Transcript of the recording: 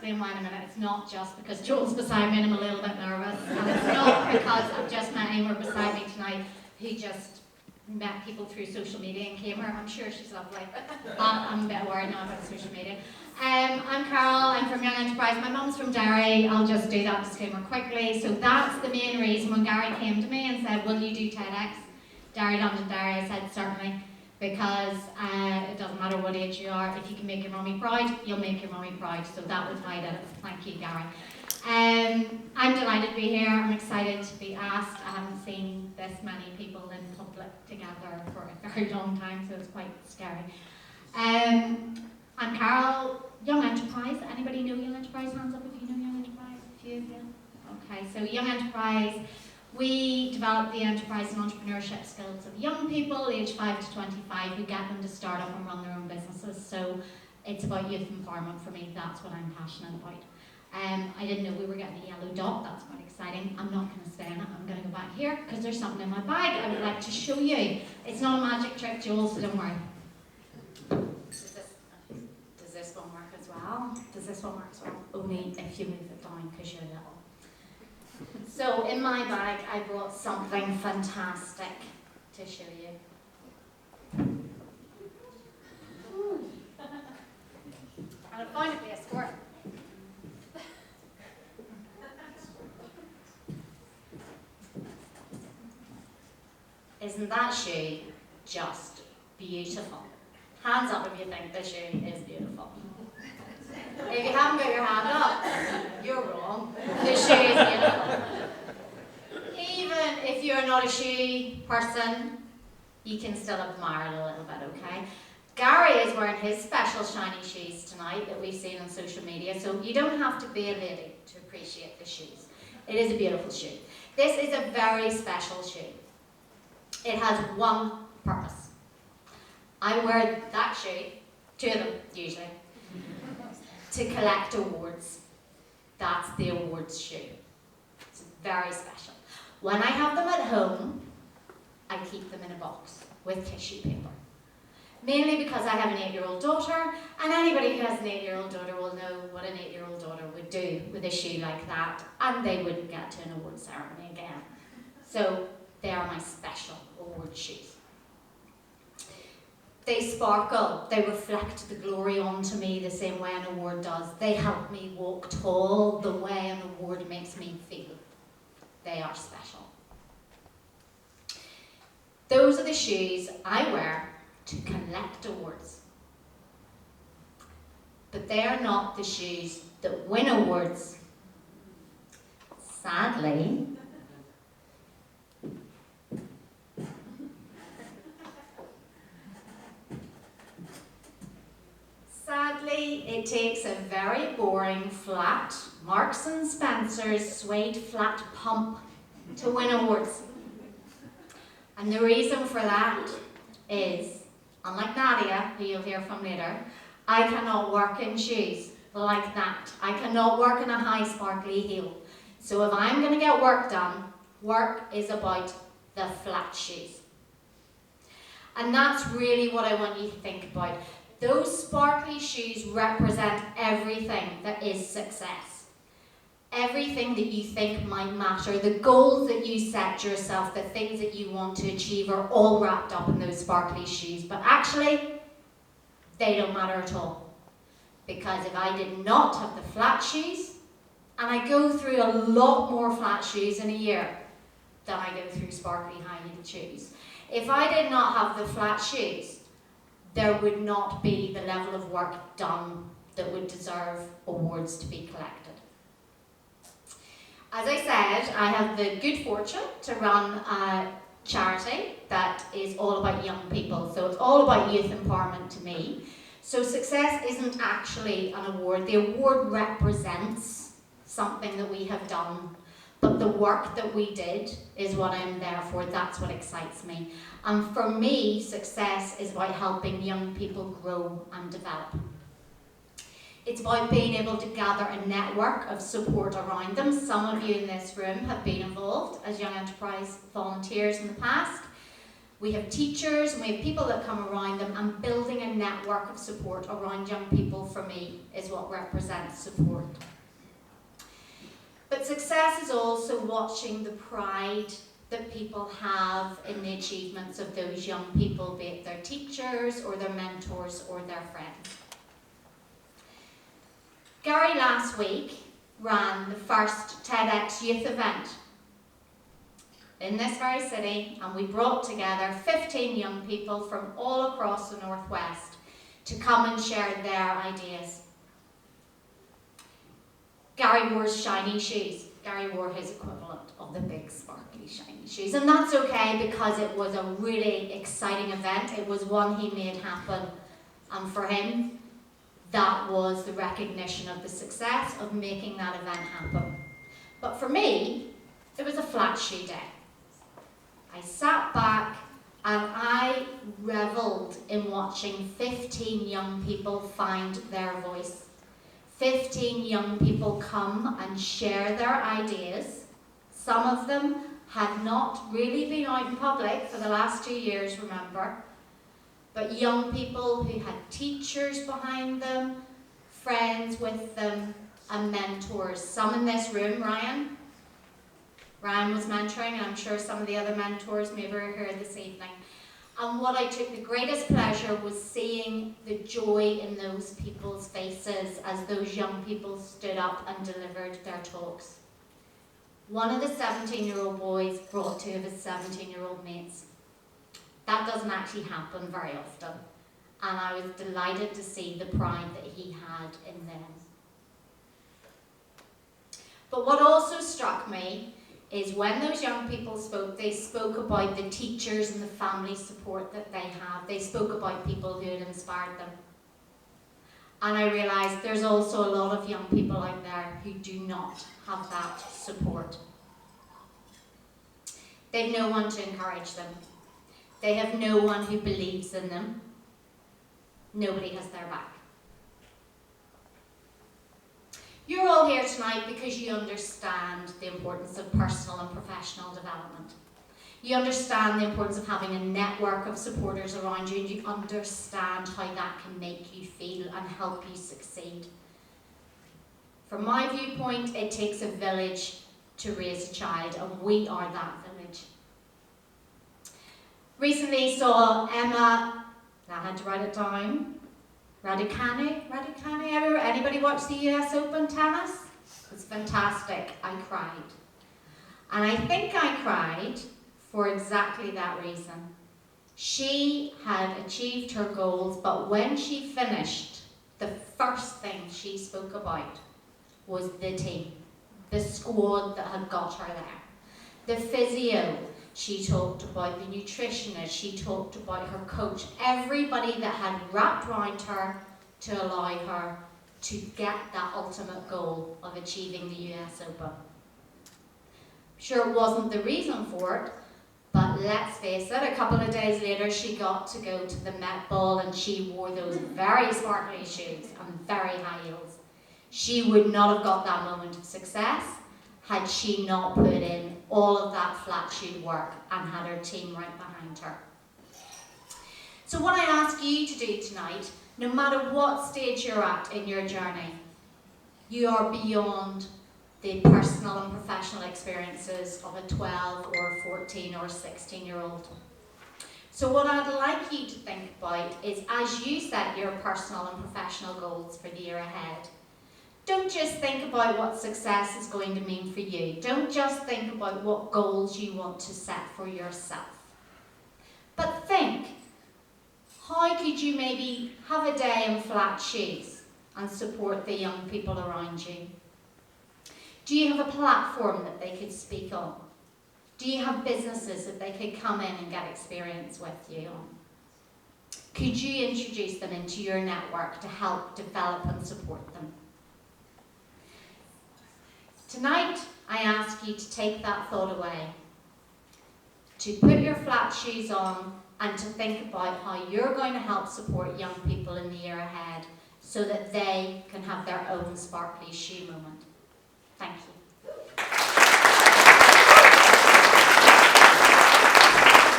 explain why in a minute. It's not just because Joel's beside me and I'm a little bit nervous. And it's not because I've just met Emer beside me tonight, who just met people through social media and came here. I'm sure she's lovely. I'm a bit worried now about social media. I'm Carol, I'm from Young Enterprise. My mum's from Derry. I'll just do that disclaimer quickly. So that's the main reason when Gary came to me and said, will you do TEDx? Derry, London, Derry, I said certainly. Because it doesn't matter what age you are, if you can make your mummy proud, you'll make your mummy proud. So that was why I did it. Thank you, Gary. I'm delighted to be here. I'm excited to be asked. I haven't seen this many people in public together for a very long time, so it's quite scary. I'm Carol, Young Enterprise. Anybody know Young Enterprise? Hands up if you know Young Enterprise. A few of you. Okay, so Young Enterprise. We develop the enterprise and entrepreneurship skills of young people, aged 5 to 25, we get them to start up and run their own businesses. So it's about youth empowerment for me. That's what I'm passionate about. I didn't know we were getting a yellow dot. That's quite exciting. I'm not going to stay in it. I'm going to go back here because there's something in my bag I would like to show you. It's not a magic trick, Joel, so don't worry. Does this one work as well? Does this one work as well? Only if you move it down because you're little. So in my bag, I brought something fantastic to show you. And I found it to be a squirt. Isn't that shoe just beautiful? Hands up if you think this shoe is beautiful. If you haven't got your hand up, you're wrong. This shoe is beautiful. Even if you're not a shoe person, you can still admire it a little bit, okay? Gary is wearing his special shiny shoes tonight that we've seen on social media, so you don't have to be a lady to appreciate the shoes. It is a beautiful shoe. This is a very special shoe. It has one purpose. I wear that shoe, two of them usually, to collect awards. That's the awards shoe. It's very special. When I have them at home, I keep them in a box with tissue paper. Mainly because I have an 8-year-old daughter, and anybody who has an 8-year-old daughter will know what an 8-year-old daughter would do with a shoe like that, and they wouldn't get to an award ceremony again. So they are my special award shoes. They sparkle, they reflect the glory onto me the same way an award does. They help me walk tall the way an award makes me feel. They are special. Those are the shoes I wear to collect awards. But they are not the shoes that win awards. Sadly, it takes a very boring, flat Marks and Spencer's suede flat pump to win awards. And the reason for that is, unlike Nadia, who you'll hear from later, I cannot work in shoes like that. I cannot work in a high sparkly heel. So if I'm going to get work done, work is about the flat shoes. And that's really what I want you to think about. Those sparkly shoes represent everything that is success. Everything that you think might matter, the goals that you set yourself, the things that you want to achieve are all wrapped up in those sparkly shoes. But actually, they don't matter at all. Because if I did not have the flat shoes, and I go through a lot more flat shoes in a year than I go through sparkly high-heeled shoes. If I did not have the flat shoes, there would not be the level of work done that would deserve awards to be collected. As I said, I have the good fortune to run a charity that is all about young people. So it's all about youth empowerment to me. So success isn't actually an award. The award represents something that we have done. But the work that we did is what I'm there for. That's what excites me. And for me, success is about helping young people grow and develop. It's about being able to gather a network of support around them. Some of you in this room have been involved as Young Enterprise volunteers in the past. We have teachers and we have people that come around them, and building a network of support around young people, for me, is what represents support. But success is also watching the pride that people have in the achievements of those young people, be it their teachers or their mentors or their friends. Gary last week ran the first TEDx youth event in this very city, and we brought together 15 young people from all across the Northwest to come and share their ideas. Gary wore shiny shoes. Gary wore his equivalent of the big sparkly shiny shoes, and that's okay because it was a really exciting event. It was one he made happen, and for him that was the recognition of the success of making that event happen. But for me, it was a flat shoe day. I sat back and I revelled in watching 15 young people find their voice. 15 young people come and share their ideas. Some of them had not really been out in public for the last 2 years, remember. But young people who had teachers behind them, friends with them, and mentors. Some in this room, Ryan was mentoring, and I'm sure some of the other mentors maybe are here this evening. And what I took the greatest pleasure was seeing the joy in those people's faces as those young people stood up and delivered their talks. One of the 17-year-old boys brought 2 of his 17-year-old mates. That doesn't actually happen very often, and I was delighted to see the pride that he had in them. But what also struck me is when those young people spoke, they spoke about the teachers and the family support that they have. They spoke about people who had inspired them. And I realised there's also a lot of young people out there who do not have that support. They've no one to encourage them. They have no one who believes in them. Nobody has their back. You're all here tonight because you understand the importance of personal and professional development. You understand the importance of having a network of supporters around you, and you understand how that can make you feel and help you succeed. From my viewpoint, it takes a village to raise a child, and we are that village. Recently saw Emma, I had to write it down, Raducanu, anybody watch the US Open tennis? It was fantastic. I cried. And I think I cried for exactly that reason. She had achieved her goals, but when she finished, the first thing she spoke about was the team, the squad that had got her there. The physio, she talked about the nutritionist, she talked about her coach, everybody that had wrapped around her to allow her to get that ultimate goal of achieving the US Open. Sure, it wasn't the reason for it, but let's face it, a couple of days later she got to go to the Met Ball and she wore those very sparkly shoes and very high heels. She would not have got that moment of success had she not put in all of that flat shoe work and had her team right behind her. So what I ask you to do tonight, no matter what stage you're at in your journey, you are beyond the personal and professional experiences of a 12 or a 14 or a 16-year-old. So what I'd like you to think about is, as you set your personal and professional goals for the year ahead, don't just think about what success is going to mean for you. Don't just think about what goals you want to set for yourself. But think, how could you maybe have a day in flat shoes and support the young people around you? Do you have a platform that they could speak on? Do you have businesses that they could come in and get experience with you on? Could you introduce them into your network to help develop and support them? Tonight, I ask you to take that thought away, to put your flat shoes on and to think about how you're going to help support young people in the year ahead so that they can have their own sparkly shoe moment. Thank you.